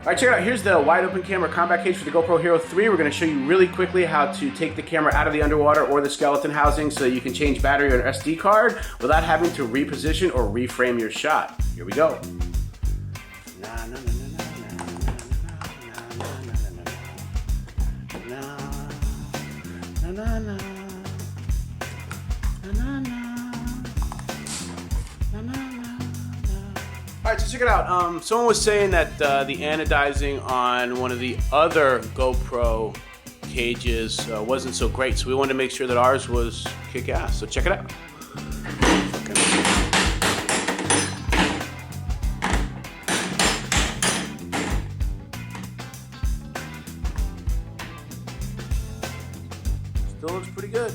Alright, check it out. Here's the wide open camera combat cage for the GoPro Hero 3. We're going to show you really quickly how to take the camera out of the underwater or the skeleton housing so you can change battery or an SD card without having to reposition or reframe your shot. Here we go. Alright, so check it out. Someone was saying that the anodizing on one of the other GoPro cages wasn't so great, so we wanted to make sure that ours was kick-ass. So check it out. Still looks pretty good.